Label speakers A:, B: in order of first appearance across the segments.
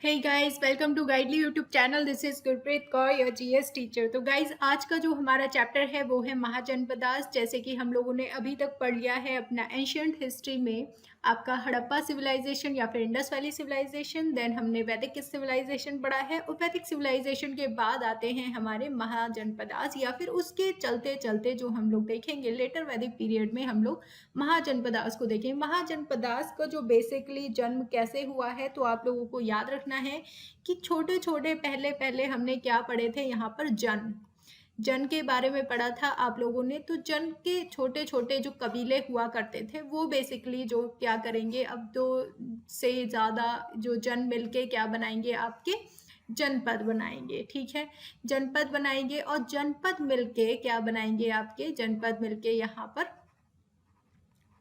A: Hey guys, welcome to Guidely YouTube channel. This is Gurpreet Kaur, your GS teacher. तो guys, आज का जो हमारा चैप्टर है वो है महाजनपदास। जैसे कि हम लोगों ने अभी तक पढ़ लिया है अपना एंशियंट हिस्ट्री में आपका हड़प्पा सिविलाइजेशन या फिर इंडस वैली सिविलाइजेशन, देन हमने वैदिक सिविलाइजेशन पढ़ा है और वैदिक सिविलाइजेशन के बाद आते हैं हमारे महाजनपदास, या फिर उसके चलते चलते जो हम लोग देखेंगे लेटर वैदिक पीरियड में हम लोग महाजनपदास को देखें। महाजनपदास का जो बेसिकली जन्म कैसे हुआ है, तो आप लोगों को याद रखना है कि छोटे छोटे पहले पहले हमने क्या पढ़े थे यहाँ पर, जन के बारे में पढ़ा था आप लोगों ने। तो जन के छोटे छोटे जो कबीले हुआ करते थे वो बेसिकली जो क्या करेंगे, अब 2 से ज़्यादा जो जन मिलके क्या बनाएंगे, आपके जनपद बनाएंगे। ठीक है, जनपद बनाएंगे और जनपद मिलके क्या बनाएंगे, आपके जनपद मिलके यहाँ पर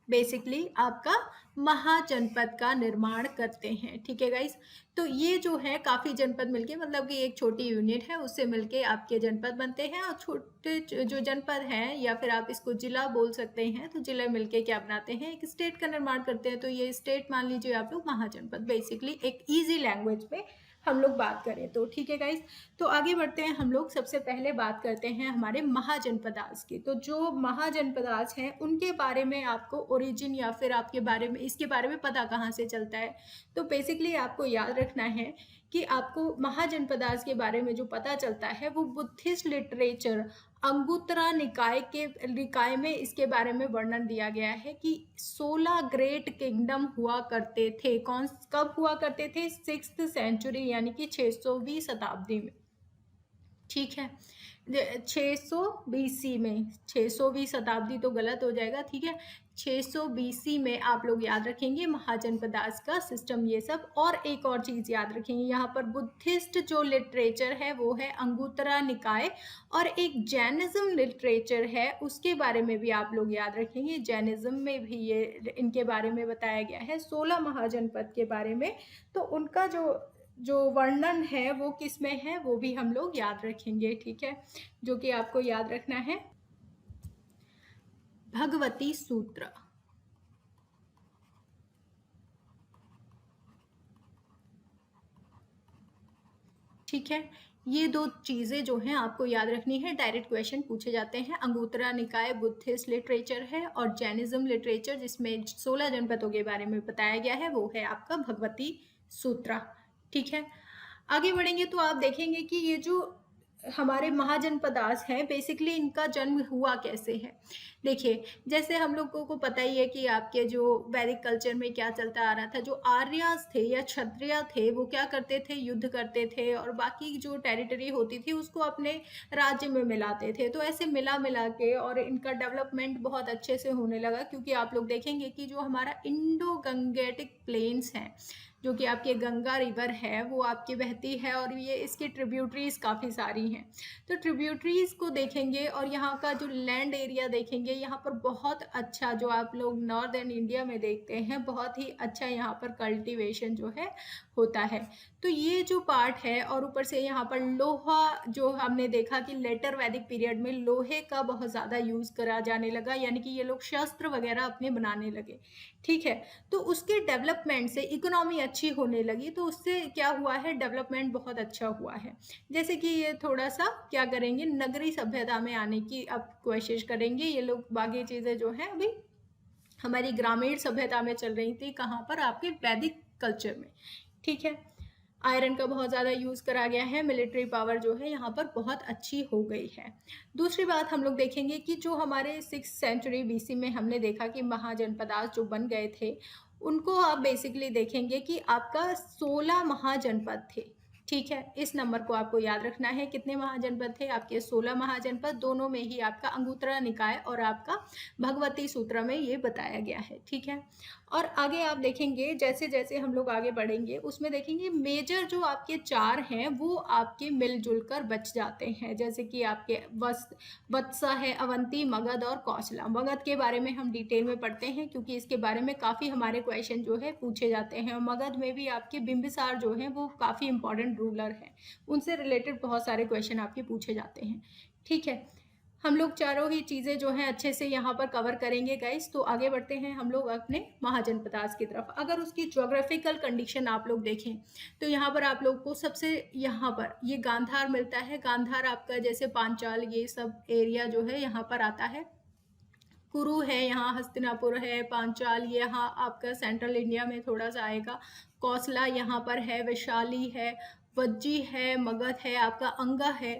A: बेसिकली आपका महाजनपद का निर्माण करते हैं। ठीक है गाइस, तो ये जो है काफी जनपद मिलके, मतलब कि एक छोटी यूनिट है उससे मिलके आपके जनपद बनते हैं, और छोटे जो जनपद हैं या फिर आप इसको जिला बोल सकते हैं, तो जिला मिलके क्या बनाते हैं, एक स्टेट का निर्माण करते हैं। तो ये स्टेट मान लीजिए आप लोग महाजनपद, बेसिकली एक ईजी लैंग्वेज में हम लोग बात करें तो। ठीक है गाइस, तो आगे बढ़ते हैं। हम लोग सबसे पहले बात करते हैं हमारे महाजनपदास की। तो जो महाजनपदास हैं उनके बारे में आपको ओरिजिन या फिर आपके बारे में, इसके बारे में पता कहाँ से चलता है, तो बेसिकली आपको याद रखना है कि आपको महाजनपदास के बारे में जो पता चलता है वो बुद्धिस्ट लिटरेचर अंगुत्तरा निकाय में इसके बारे में वर्णन दिया गया है कि 16 ग्रेट किंगडम हुआ करते थे। कब हुआ करते थे? 6th सेंचुरी यानी कि 600वीं शताब्दी में। ठीक है, 600 बीसी में, 600वीं शताब्दी तो गलत हो जाएगा। ठीक है, 600 बीसी में आप लोग याद रखेंगे महाजनपदास का सिस्टम, ये सब। और एक और चीज याद रखेंगे, यहाँ पर बुद्धिस्ट जो लिटरेचर है वो है अंगुत्तरा निकाय, और एक जैनिज्म लिटरेचर है उसके बारे में भी आप लोग याद रखेंगे। जैनिज्म में भी ये इनके बारे में बताया गया है 16 महाजनपद के बारे में। तो उनका जो वर्णन है वो किस में है वो भी हम लोग याद रखेंगे। ठीक है, जो कि आपको याद रखना है भगवती सूत्र। ठीक है, ये 2 चीजें जो हैं आपको याद रखनी है, डायरेक्ट क्वेश्चन पूछे जाते हैं। अंगुत्तरा निकाय बुद्धिस्ट लिटरेचर है, और जैनिज्म लिटरेचर जिसमें 16 जनपदों के बारे में बताया गया है वो है आपका भगवती सूत्रा। ठीक है, आगे बढ़ेंगे तो आप देखेंगे कि ये जो हमारे महाजनपदास हैं बेसिकली इनका जन्म हुआ कैसे है। देखिए, जैसे हम लोगों को पता ही है कि आपके जो वैदिक कल्चर में क्या चलता आ रहा था, जो आर्यास थे या क्षत्रिय थे वो क्या करते थे, युद्ध करते थे और बाकी जो टेरिटरी होती थी उसको अपने राज्य में मिलाते थे। तो ऐसे मिला मिला के और इनका डेवलपमेंट बहुत अच्छे से होने लगा, क्योंकि आप लोग देखेंगे कि जो हमारा इंडो गंगेटिक प्लेन्स हैं, जो कि आपके गंगा रिवर है वो आपकी बहती है, और ये इसकी ट्रिब्यूटरीज काफ़ी सारी हैं। तो ट्रिब्यूटरीज को देखेंगे और यहाँ का जो लैंड एरिया देखेंगे, यहाँ पर बहुत अच्छा, जो आप लोग नॉर्दर्न इंडिया में देखते हैं, बहुत ही अच्छा यहाँ पर कल्टीवेशन जो है होता है। तो ये जो पार्ट है, और ऊपर से यहाँ पर लोहा, जो हमने देखा कि लेटर वैदिक पीरियड में लोहे का बहुत ज़्यादा यूज़ करा जाने लगा, यानी कि ये लोग शस्त्र वगैरह अपने बनाने लगे। ठीक है, तो उसके डेवलपमेंट से इकोनॉमी अच्छी होने लगी, तो उससे क्या हुआ है, डेवलपमेंट बहुत अच्छा हुआ है। जैसे कि ये थोड़ा सा क्या करेंगे, नगरी सभ्यता में आने की अब कोशिश करेंगे ये लोग। बाकी चीज़ें जो हैं अभी हमारी ग्रामीण सभ्यता में चल रही थी, कहाँ पर, आपके वैदिक कल्चर में। ठीक है, आयरन का बहुत ज़्यादा यूज़ करा गया है, मिलिट्री पावर जो है यहाँ पर बहुत अच्छी हो गई है। दूसरी बात हम लोग देखेंगे कि जो हमारे 6th सेंचुरी बीसी में हमने देखा कि महाजनपदास जो बन गए थे, उनको आप बेसिकली देखेंगे कि आपका 16 महाजनपद थे। ठीक है, इस नंबर को आपको याद रखना है, कितने महाजनपद थे आपके, 16 महाजनपद। दोनों में ही आपका अंगुत्तरा निकाय और आपका भगवती सूत्र में ये बताया गया है। ठीक है, और आगे आप देखेंगे जैसे जैसे हम लोग आगे बढ़ेंगे उसमें देखेंगे मेजर जो आपके 4 हैं वो आपके मिलजुल कर बच जाते हैं। जैसे कि आपके वत्सा है, अवंती, मगध और कौशला। मगध के बारे में हम डिटेल में पढ़ते हैं, क्योंकि इसके बारे में काफ़ी हमारे क्वेश्चन जो है पूछे जाते हैं। और मगध में भी आपके बिंबिसार जो है वो काफ़ी इंपॉर्टेंट रूलर है, उनसे रिलेटेड बहुत सारे क्वेश्चन आपके पूछे जाते हैं। ठीक है, हम लोग चारों ही चीज़ें जो हैं अच्छे से यहाँ पर कवर करेंगे गाइस। तो आगे बढ़ते हैं हम लोग अपने महाजनपदास की तरफ। अगर उसकी ज्योग्राफिकल कंडीशन आप लोग देखें तो यहाँ पर आप लोग को सबसे यहाँ पर ये गांधार मिलता है। गांधार आपका जैसे पांचाल ये सब एरिया जो है यहाँ पर आता है। कुरु है यहाँ, हस्तिनापुर है, पांचाल ये यहाँ आपका सेंट्रल इंडिया में थोड़ा सा आएगा। कौसला यहाँ पर है, वैशाली है, वज्जी है, मगध है, आपका अंगा है।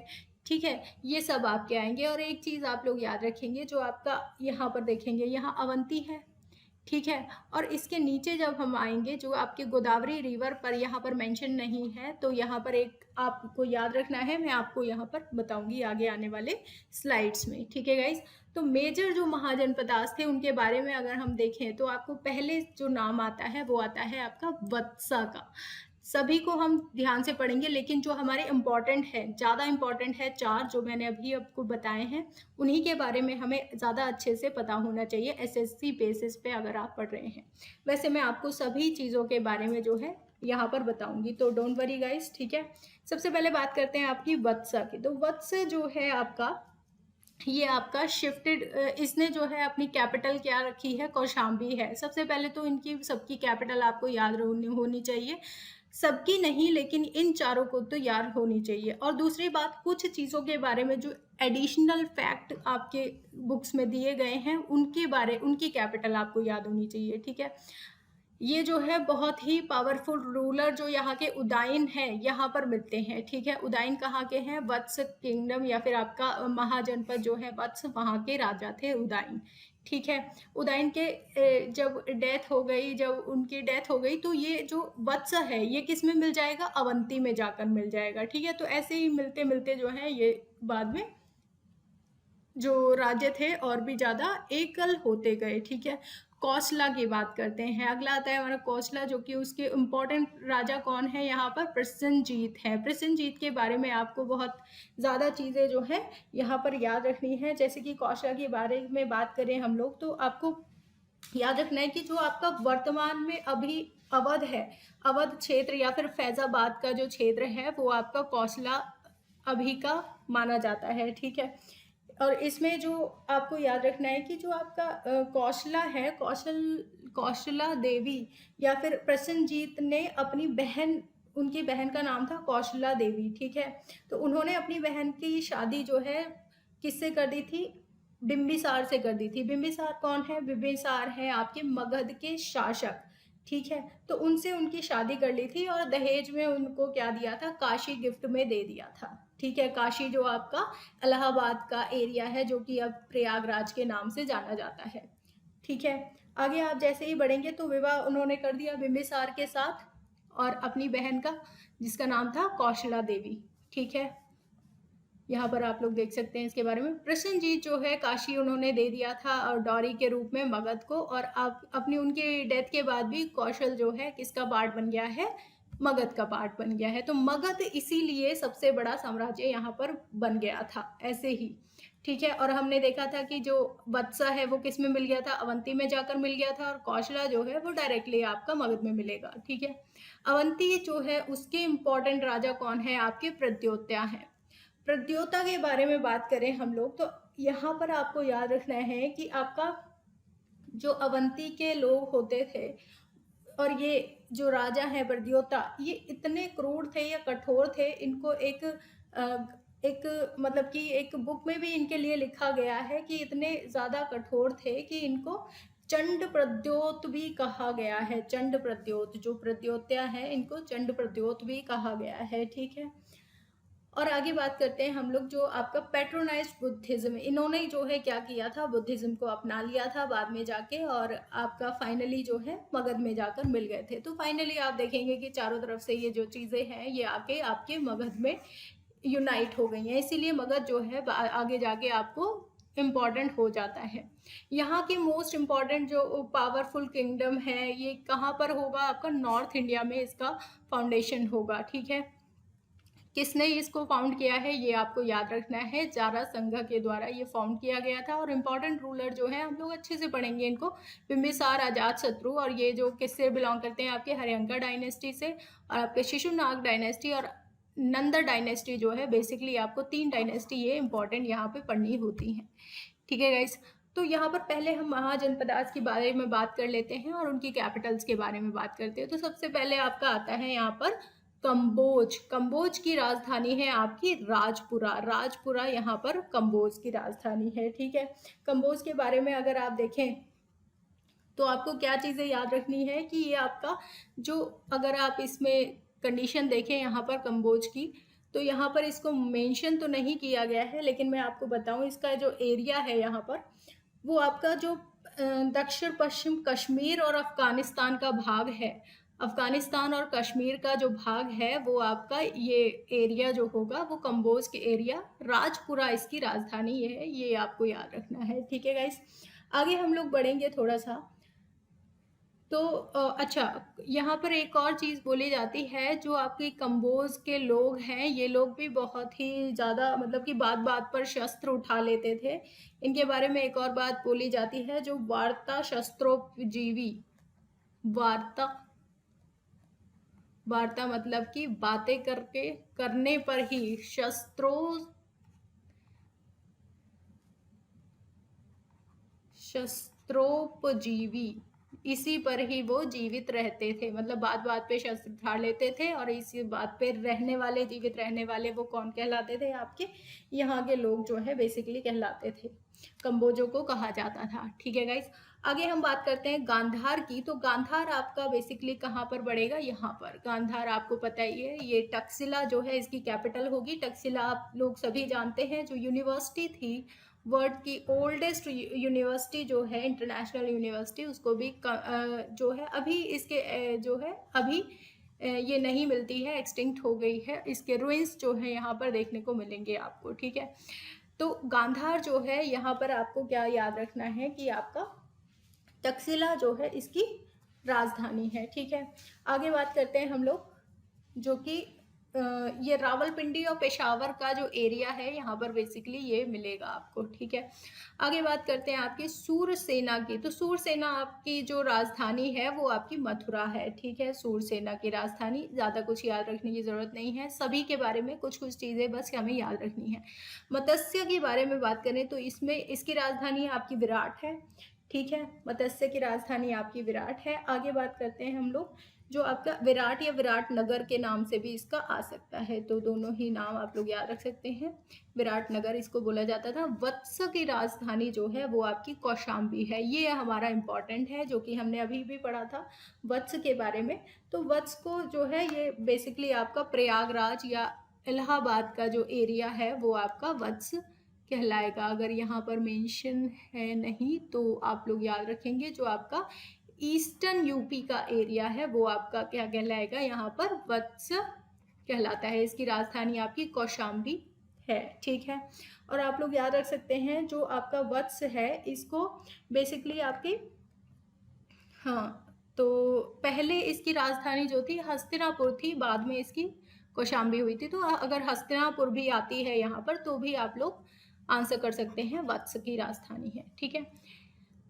A: ठीक है, ये सब आपके आएंगे। और एक चीज़ आप लोग याद रखेंगे जो आपका यहाँ पर देखेंगे, यहाँ अवंती है। ठीक है, और इसके नीचे जब हम आएंगे जो आपके गोदावरी रिवर पर यहाँ पर मेंशन नहीं है, तो यहाँ पर एक आपको याद रखना है, मैं आपको यहाँ पर बताऊंगी आगे आने वाले स्लाइड्स में। ठीक है गाइस, तो मेजर जो महाजनपदास थे उनके बारे में अगर हम देखें तो आपको पहले जो नाम आता है वो आता है आपका वत्सा का। सभी को हम ध्यान से पढ़ेंगे, लेकिन जो हमारे इम्पॉर्टेंट है, ज़्यादा इम्पॉर्टेंट है, चार जो मैंने अभी आपको बताए हैं उन्हीं के बारे में हमें ज़्यादा अच्छे से पता होना चाहिए एसएससी बेसिस पे अगर आप पढ़ रहे हैं। वैसे मैं आपको सभी चीज़ों के बारे में जो है यहाँ पर बताऊंगी, तो डोंट वरी गाइस। ठीक है, सबसे पहले बात करते हैं आपकी वत्सा की। तो वत्स जो है आपका, ये आपका शिफ्टेड, इसने जो है अपनी कैपिटल क्या रखी है, कौशाम्बी है। सबसे पहले तो इनकी सबकी कैपिटल आपको याद होनी चाहिए, सबकी नहीं लेकिन इन चारों को तो याद होनी चाहिए। और दूसरी बात, कुछ चीज़ों के बारे में जो एडिशनल फैक्ट आपके बुक्स में दिए गए हैं उनकी कैपिटल आपको याद होनी चाहिए। ठीक है, ये जो है बहुत ही पावरफुल रूलर जो यहाँ के उदाइन हैं यहाँ पर मिलते हैं। ठीक है, उदाइन कहाँ के हैं, वत्स किंगडम या फिर आपका महाजनपद जो है वत्स, वहाँ के राजा थे उदाइन। ठीक है, उदाइन के जब उनकी डेथ हो गई तो ये जो वत्स है ये किस में मिल जाएगा, अवंती में जाकर मिल जाएगा। ठीक है, तो ऐसे ही मिलते मिलते जो है ये बाद में जो राज्य थे और भी ज़्यादा एकल होते गए। ठीक है, कौशला की बात करते हैं। अगला आता है हमारा कौशला, जो कि उसके इम्पोर्टेंट राजा कौन है यहाँ पर, प्रसेनजीत है। प्रसेनजीत के बारे में आपको बहुत ज़्यादा चीज़ें जो है यहाँ पर याद रखनी है। जैसे कि कौशला के बारे में बात करें हम लोग तो आपको याद रखना है कि जो आपका वर्तमान में अभी अवध है, अवध क्षेत्र या फिर फैजाबाद का जो क्षेत्र है वो आपका कौशला अभी का माना जाता है। ठीक है, और इसमें जो आपको याद रखना है कि जो आपका कौशला है, कौशला देवी या फिर प्रसेनजीत ने अपनी बहन, उनकी बहन का नाम था कौशला देवी। ठीक है, तो उन्होंने अपनी बहन की शादी जो है किससे कर दी थी, बिंबिसार से कर दी थी। बिंबिसार कौन है, बिंबिसार है आपके मगध के शासक। ठीक है, तो उनसे उनकी शादी कर ली थी और दहेज में उनको क्या दिया था, काशी गिफ्ट में दे दिया था। ठीक है, काशी जो आपका इलाहाबाद का एरिया है जो कि अब प्रयागराज के नाम से जाना जाता है। ठीक है, आगे आप जैसे ही बढ़ेंगे तो विवाह उन्होंने कर दिया बिंबिसार के साथ और अपनी बहन का, जिसका नाम था कौशला देवी। ठीक है, यहाँ पर आप लोग देख सकते हैं इसके बारे में। प्रसेनजीत जो है काशी उन्होंने दे दिया था और डॉरी के रूप में मगध को, और आप अपनी उनकी डेथ के बाद भी कौशल जो है किसका पार्ट बन गया है, मगध का पार्ट बन गया है। तो मगध इसीलिए सबसे बड़ा साम्राज्य यहाँ पर बन गया था ऐसे ही। ठीक है, और हमने देखा था कि जो वत्सा है वो किस में मिल गया था, अवंती में जाकर मिल गया था, और कौशला जो है वो डायरेक्टली आपका मगध में मिलेगा। ठीक है, अवंती जो है उसके इम्पोर्टेंट राजा कौन है, आपके प्रद्योत्या है। प्रद्योता के बारे में बात करें हम लोग तो यहाँ पर आपको याद रखना है कि आपका जो अवंती के लोग होते थे और ये जो राजा है प्रद्योता, ये इतने क्रूर थे या कठोर थे, इनको एक मतलब कि एक बुक में भी इनके लिए लिखा गया है कि इतने ज़्यादा कठोर थे कि इनको चंड प्रद्योत भी कहा गया है। चंड प्रद्योत जो प्रद्योत्या है इनको चंड प्रद्योत भी कहा गया है। ठीक है, और आगे बात करते हैं हम लोग जो आपका पैट्रोनाइज्ड बुद्धिज्म, इन्होंने जो है क्या किया था, बुद्धिज्म को अपना लिया था बाद में जाके, और आपका फाइनली जो है मगध में जाकर मिल गए थे। तो फाइनली आप देखेंगे कि चारों तरफ से ये जो चीज़ें हैं ये आके आपके मगध में यूनाइट हो गई हैं, इसीलिए मगध जो है आगे जाके आपको इम्पॉर्टेंट हो जाता है। यहाँ की मोस्ट इम्पॉर्टेंट जो पावरफुल किंगडम है ये कहाँ पर होगा, आपका नॉर्थ इंडिया में इसका फाउंडेशन होगा। ठीक है, किसने इसको फाउंड किया है ये आपको याद रखना है, जारासंघ के द्वारा ये फाउंड किया गया था। और इम्पॉर्टेंट रूलर जो है हम लोग अच्छे से पढ़ेंगे इनको, बिंबिसार, अजातशत्रु, और ये जो किससे बिलोंग करते हैं, आपके हरियंका डायनेस्टी से और आपके शिशुनाग डायनेस्टी और नंद डायनेस्टी जो है, बेसिकली आपको 3 डायनेस्टी ये इंपॉर्टेंट यहाँ पे पढ़नी होती हैं। ठीक है गाइस, तो यहाँ पर पहले हम महाजनपदास के बारे में बात कर लेते हैं और उनकी कैपिटल्स के बारे में बात करते हैं। तो सबसे पहले आपका आता है यहाँ पर कंबोज। कंबोज की राजधानी है आपकी राजपुरा। राजपुरा यहाँ पर कंबोज की राजधानी है। ठीक है, कंबोज के बारे में अगर आप देखें तो आपको क्या चीज़ें याद रखनी है कि ये आपका जो, अगर आप इसमें कंडीशन देखें यहाँ पर कंबोज की, तो यहाँ पर इसको मेंशन तो नहीं किया गया है, लेकिन मैं आपको बताऊँ इसका जो एरिया है यहाँ पर, वो आपका जो दक्षिण पश्चिम कश्मीर और अफगानिस्तान का भाग है, अफगानिस्तान और कश्मीर का जो भाग है वो आपका ये एरिया जो होगा वो कंबोज के एरिया, राजपुरा इसकी राजधानी ये है, ये आपको याद रखना है। ठीक है गाइस, आगे हम लोग बढ़ेंगे थोड़ा सा। तो अच्छा, यहाँ पर एक और चीज़ बोली जाती है, जो आपके कंबोज के लोग हैं ये लोग भी बहुत ही ज़्यादा, मतलब कि बात बात पर शस्त्र उठा लेते थे। इनके बारे में एक और बात बोली जाती है, जो वार्ता शस्त्रोपजीवी, वार्ता, वार्ता मतलब कि बातें करके करने पर ही शस्त्रोपजीवी, इसी पर ही वो जीवित रहते थे। मतलब बात बात पे शस्त्र उठा लेते थे और इसी बात पे रहने वाले, जीवित रहने वाले वो कौन कहलाते थे? आपके यहाँ के लोग जो है बेसिकली कहलाते थे, कंबोजों को कहा जाता था। ठीक है गाइस, आगे हम बात करते हैं गांधार की। तो गांधार आपका बेसिकली कहाँ पर बढ़ेगा? यहाँ पर। गांधार आपको पता ही है, ये टक्सिला जो है इसकी कैपिटल होगी। टक्सिला आप लोग सभी जानते हैं, जो यूनिवर्सिटी थी, वर्ल्ड की ओल्डेस्ट यूनिवर्सिटी जो है, इंटरनेशनल यूनिवर्सिटी, उसको भी जो है अभी इसके जो है अभी ये नहीं मिलती है, एक्सटिंक्ट हो गई है। इसके रुइंस जो है यहाँ पर देखने को मिलेंगे आपको। ठीक है, तो गांधार जो है यहाँ पर आपको क्या याद रखना है कि आपका तक्षशिला जो है इसकी राजधानी है। ठीक है, आगे बात करते हैं हम लोग, जो कि ये रावलपिंडी और पेशावर का जो एरिया है यहाँ पर बेसिकली ये मिलेगा आपको। ठीक है, आगे बात करते हैं आपकी सूरसेना की। तो सूरसेना आपकी जो राजधानी है वो आपकी मथुरा है। ठीक है, सूरसेना की राजधानी, ज़्यादा कुछ याद रखने की ज़रूरत नहीं है, सभी के बारे में कुछ कुछ चीज़ें बस हमें याद रखनी है। मत्स्य के बारे में बात करें तो इसमें इसकी राजधानी आपकी विराट है। ठीक है, मत्स्य की राजधानी आपकी विराट है। आगे बात करते हैं हम लोग, जो आपका विराट या विराट नगर के नाम से भी इसका आ सकता है, तो दोनों ही नाम आप लोग याद रख सकते हैं। विराट नगर इसको बोला जाता था। वत्स की राजधानी जो है वो आपकी कौशाम्बी है। ये हमारा इम्पॉर्टेंट है, जो कि हमने अभी भी पढ़ा था वत्स के बारे में। तो वत्स को जो है ये बेसिकली आपका प्रयागराज या इलाहाबाद का जो एरिया है वो आपका वत्स कहलाएगा। अगर यहाँ पर मेंशन है नहीं तो आप लोग याद रखेंगे, जो आपका ईस्टर्न यूपी का एरिया है वो आपका क्या कहलाएगा? यहाँ पर वत्स कहलाता है। इसकी राजधानी आपकी कौशाम्बी है। ठीक है, और आप लोग याद रख सकते हैं जो आपका वत्स है इसको बेसिकली आपकी, हाँ, तो पहले इसकी राजधानी जो थी हस्तिनापुर थी, बाद में इसकी कौशाम्बी हुई थी। तो अगर हस्तिनापुर भी आती है यहाँ पर तो भी आप लोग आंसर कर सकते हैं, वत्स की राजधानी है। ठीक है,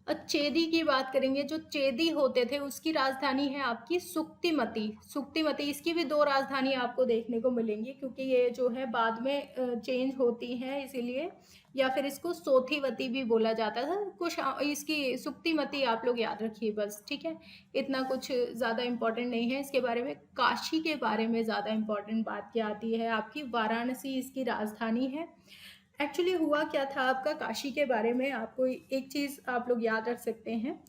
A: चेदी की बात करेंगे। जो चेदी होते थे उसकी राजधानी है आपकी सुक्तिमती। सुक्तिमती, इसकी भी 2 राजधानी आपको देखने को मिलेंगी, क्योंकि ये जो है बाद में चेंज होती हैं इसीलिए, या फिर इसको सोथीवती भी बोला जाता था कुछ। इसकी सुक्तिमती आप लोग याद रखिए बस। ठीक है, इतना कुछ ज़्यादा इम्पोर्टेंट नहीं है इसके बारे में। काशी के बारे में ज़्यादा इम्पोर्टेंट बात क्या आती है आपकी, वाराणसी इसकी राजधानी है। एक्चुअली हुआ क्या था आपका काशी के बारे में, आपको एक चीज़ आप लोग याद रख सकते हैं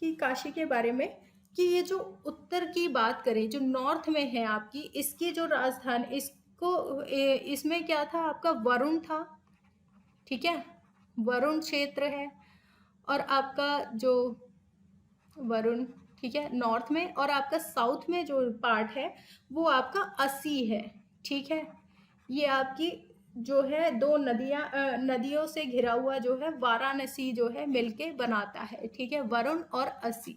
A: कि काशी के बारे में, कि ये जो उत्तर की बात करें, जो नॉर्थ में है आपकी, इसकी जो राजधानी, इसको इसमें क्या था आपका? वरुण था। ठीक है, वरुण क्षेत्र है। और आपका जो वरुण, ठीक है, नॉर्थ में, और आपका साउथ में जो पार्ट है वो आपका अस्सी है। ठीक है, ये आपकी जो है 2 नदियों से घिरा हुआ जो है वाराणसी जो है मिलके बनाता है। ठीक है, वरुण और अस्सी।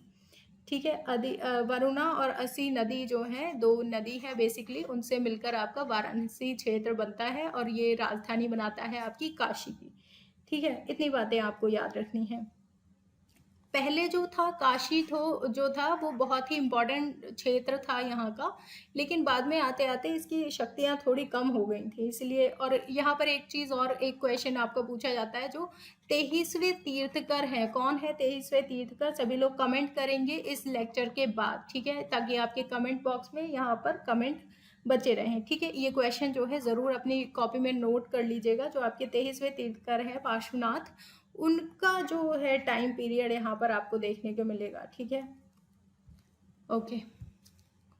A: ठीक है, वरुणा और अस्सी नदी जो है 2 नदी है बेसिकली, उनसे मिलकर आपका वाराणसी क्षेत्र बनता है और ये राजधानी बनाता है आपकी काशी की। ठीक है, इतनी बातें आपको याद रखनी है। पहले जो था काशी जो था वो बहुत ही इम्पोर्टेंट क्षेत्र था यहाँ का, लेकिन बाद में आते आते इसकी शक्तियाँ थोड़ी कम हो गई थी, इसलिए। और यहाँ पर एक चीज़ और, एक क्वेश्चन आपको पूछा जाता है, जो 23वें तीर्थकर है, कौन है 23वें तीर्थकर? सभी लोग कमेंट करेंगे इस लेक्चर के बाद, ठीक है, ताकि आपके कमेंट बॉक्स में यहाँ पर कमेंट बचे रहें, ठीक है। ये क्वेश्चन जो है ज़रूर अपनी कॉपी में नोट कर लीजिएगा। जो आपके 23वें तीर्थकर है पार्श्वनाथ, उनका जो है टाइम पीरियड यहाँ पर आपको देखने को मिलेगा, ठीक है। ओके,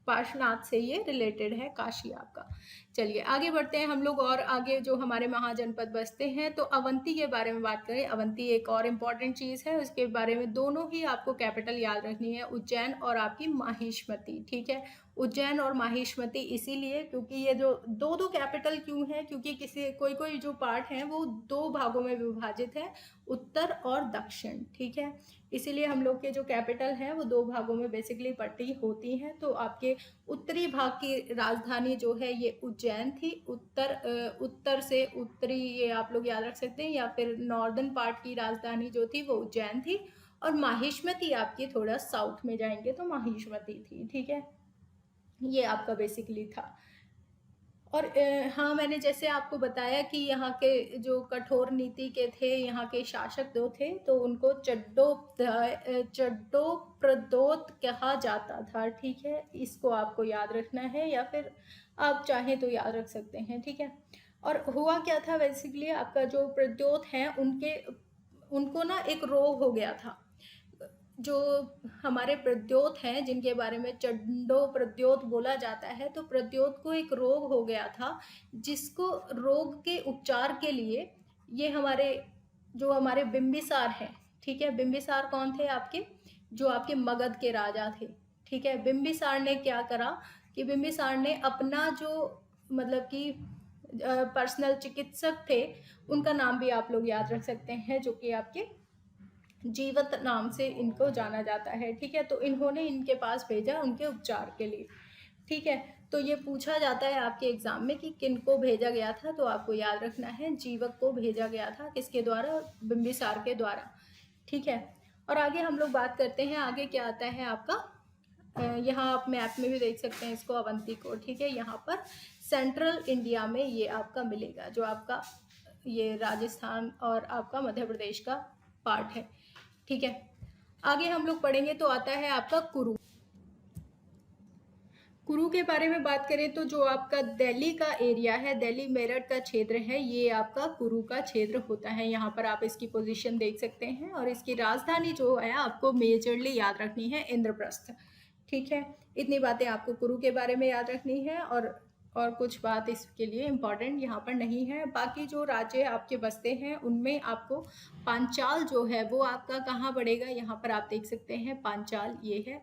A: पार्श्वनाथ से ये रिलेटेड है काशी आपका। चलिए आगे बढ़ते हैं हम लोग, और आगे जो हमारे महाजनपद बसते हैं, तो अवंती के बारे में बात करें। अवंती एक और इम्पॉर्टेंट चीज़ है, उसके बारे में दोनों ही आपको कैपिटल याद रखनी है, उज्जैन और आपकी माहिष्मती, ठीक है। उज्जैन और माहिष्मती इसीलिए क्योंकि ये जो दो दो कैपिटल क्यों है, क्योंकि कोई कोई जो पार्ट हैं वो दो भागों में विभाजित है, उत्तर और दक्षिण, ठीक है। इसीलिए हम लोग के जो कैपिटल है वो दो भागों में बेसिकली बटी होती हैं। तो आपके उत्तरी भाग की राजधानी जो है ये उज्जैन थी, उत्तर से उत्तरी, ये आप लोग याद रख सकते हैं, या फिर नॉर्दर्न पार्ट की राजधानी जो थी वो उज्जैन थी। और माहिष्मती आपकी थोड़ा साउथ में जाएंगे तो माहिष्मती थी, ठीक है। ये आपका बेसिकली था। और हाँ, मैंने जैसे आपको बताया कि यहाँ के जो कठोर नीति के थे, यहाँ के शासक दो थे, तो उनको चड्डो प्रदोत कहा जाता था, ठीक है। इसको आपको याद रखना है, या फिर आप चाहें तो याद रख सकते हैं, ठीक है। और हुआ क्या था, बेसिकली आपका जो प्रद्योत हैं उनको ना एक रोग हो गया था। जो हमारे प्रद्योत हैं जिनके बारे में चंडो प्रद्योत बोला जाता है, तो प्रद्योत को एक रोग हो गया था, जिसको रोग के उपचार के लिए ये हमारे बिंबिसार हैं, ठीक है। बिंबिसार कौन थे आपके? जो आपके मगध के राजा थे, ठीक है। बिंबिसार ने क्या करा कि बिंबिसार ने अपना जो मतलब कि पर्सनल चिकित्सक थे, उनका नाम भी आप लोग याद रख सकते हैं, जो कि आपके जीवत नाम से इनको जाना जाता है, ठीक है। तो इन्होंने इनके पास भेजा उनके उपचार के लिए, ठीक है। तो ये पूछा जाता है आपके एग्जाम में कि किनको भेजा गया था, तो आपको याद रखना है जीवक को भेजा गया था, किसके द्वारा? बिंबिसार के द्वारा, ठीक है। और आगे हम लोग बात करते हैं, आगे क्या आता है आपका, यहाँ आप मैप में भी देख सकते हैं इसको, अवंती को, ठीक है। यहाँ पर सेंट्रल इंडिया में ये आपका मिलेगा, जो आपका ये राजस्थान और आपका मध्य प्रदेश का पार्ट है, ठीक है। आगे हम लोग पढ़ेंगे तो आता है आपका कुरु। कुरु के बारे में बात करें तो जो आपका दिल्ली का एरिया है, दिल्ली मेरठ का क्षेत्र है, ये आपका कुरु का क्षेत्र होता है। यहाँ पर आप इसकी पोजीशन देख सकते हैं, और इसकी राजधानी जो है आपको मेजरली याद रखनी है इंद्रप्रस्थ, ठीक है। इतनी बातें आपको कुरु के बारे में याद रखनी है, और कुछ बात इसके लिए इम्पॉर्टेंट यहाँ पर नहीं है। बाकी जो राज्य आपके बसते हैं उनमें आपको पांचाल जो है वो आपका कहाँ पड़ेगा, यहाँ पर आप देख सकते हैं पांचाल ये है,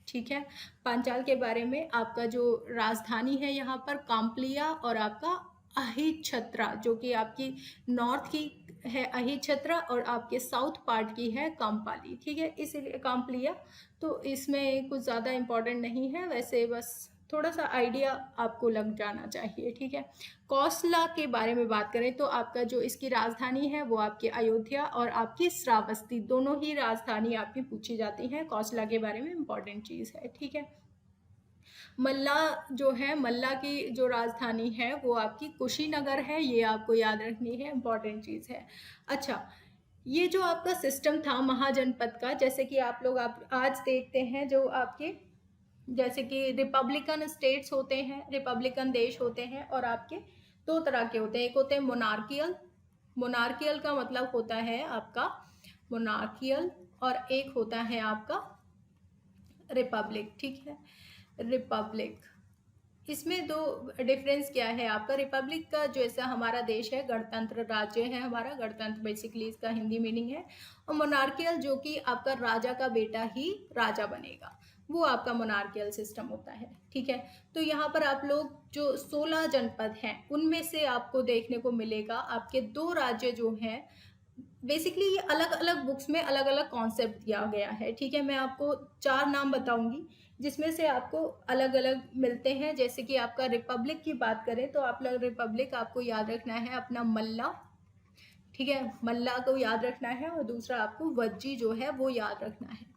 A: ठीक है। पांचाल के बारे में आपका जो राजधानी है यहाँ पर काम्प्लिया, और आपका अहिछत्रा, जो कि आपकी नॉर्थ की है अहिछत्रा, और आपके साउथ पार्ट की है काम्पाली, ठीक है। इसीलिए काम्प्लिया, तो इसमें कुछ ज़्यादा इम्पोर्टेंट नहीं है, वैसे बस थोड़ा सा आइडिया आपको लग जाना चाहिए, ठीक है। कौशला के बारे में बात करें तो आपका जो इसकी राजधानी है वो आपकी अयोध्या और आपकी श्रावस्ती, दोनों ही राजधानी आपकी पूछी जाती हैं। कौशला के बारे में इम्पोर्टेंट चीज़ है, ठीक है। मल्ला जो है, मल्ला की जो राजधानी है वो आपकी कुशीनगर है, ये आपको याद रखनी है, इम्पोर्टेंट चीज़ है। अच्छा, ये जो आपका सिस्टम था महाजनपद का, जैसे कि आप लोग आज देखते हैं, जो आपके जैसे कि रिपब्लिकन स्टेट्स होते हैं, रिपब्लिकन देश होते हैं, और आपके दो तरह के होते हैं, एक होते हैं मोनार्कियल, मोनार्कियल का मतलब होता है आपका मोनार्कियल, और एक होता है आपका रिपब्लिक, ठीक है। रिपब्लिक, इसमें दो डिफरेंस क्या है आपका? रिपब्लिक का जैसा हमारा देश है, गणतंत्र राज्य है हमारा, गणतंत्र बेसिकली इसका हिंदी मीनिंग है। और मोनार्कियल जो कि आपका राजा का बेटा ही राजा बनेगा, वो आपका मोनार्कियल सिस्टम होता है, ठीक है। तो यहाँ पर आप लोग जो 16 जनपद हैं उनमें से आपको देखने को मिलेगा आपके दो राज्य जो हैं, बेसिकली ये अलग अलग बुक्स में अलग अलग कॉन्सेप्ट दिया गया है, ठीक है। मैं आपको 4 नाम बताऊंगी जिसमें से आपको अलग अलग मिलते हैं। जैसे कि आपका रिपब्लिक की बात करें तो आप लोग रिपब्लिक आपको याद रखना है अपना मल्ला, ठीक है, मल्ला को याद रखना है और दूसरा आपको वज्जी जो है वो याद रखना है।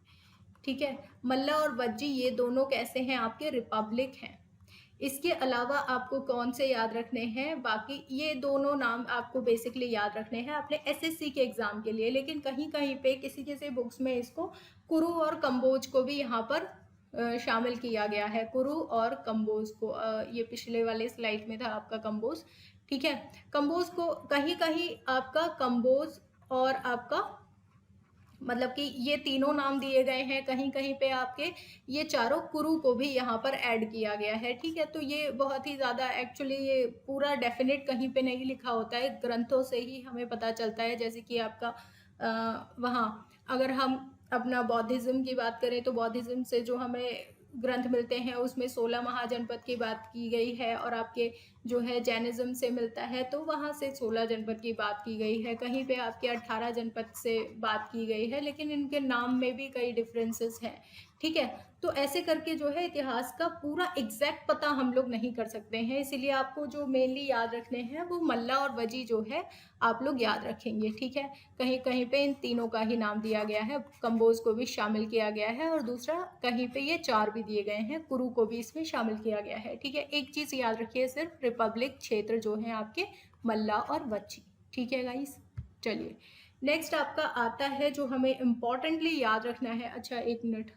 A: ठीक है, मल्ला और वज्जी ये दोनों कैसे हैं, आपके रिपब्लिक हैं। इसके अलावा आपको कौन से याद रखने हैं, बाकी ये दोनों नाम आपको बेसिकली याद रखने हैं अपने एसएससी के एग्जाम के लिए। लेकिन कहीं कहीं पे किसी किसी बुक्स में इसको कुरु और कंबोज को भी यहाँ पर शामिल किया गया है। कुरु और कंबोज को, ये पिछले वाले स्लाइड में था आपका कंबोज। ठीक है, कंबोज को कहीं कहीं आपका कंबोज और आपका मतलब कि ये तीनों नाम दिए गए हैं, कहीं कहीं पे आपके ये चारों कुरु को भी यहाँ पर ऐड किया गया है। ठीक है, तो ये बहुत ही ज़्यादा एक्चुअली ये पूरा डेफिनेट कहीं पे नहीं लिखा होता है, ग्रंथों से ही हमें पता चलता है। जैसे कि आपका वहाँ अगर हम अपना बौद्धिज्म की बात करें तो बौद्धिज्म से जो हमें ग्रंथ मिलते हैं उसमें 16 महाजनपद की बात की गई है, और आपके जो है जैनिज्म से मिलता है तो वहाँ से 16 जनपद की बात की गई है। कहीं पे आपके 18 जनपद से बात की गई है, लेकिन इनके नाम में भी कई डिफरेंसेस हैं। ठीक है, तो ऐसे करके जो है इतिहास का पूरा एग्जैक्ट पता हम लोग नहीं कर सकते हैं, इसीलिए आपको जो मेनली याद रखने हैं वो मल्ला और वजी जो है आप लोग याद रखेंगे। ठीक है, कहीं कहीं पे इन तीनों का ही नाम दिया गया है, कंबोज को भी शामिल किया गया है, और दूसरा कहीं पे ये चार भी दिए गए हैं, कुरु को भी इसमें शामिल किया गया है। ठीक है, एक चीज़ याद रखिए, सिर्फ रिपब्लिक क्षेत्र जो है आपके मल्ला और वजी। ठीक है गाइस, चलिए नेक्स्ट आपका आता है जो हमें इम्पॉर्टेंटली याद रखना है। अच्छा एक मिनट,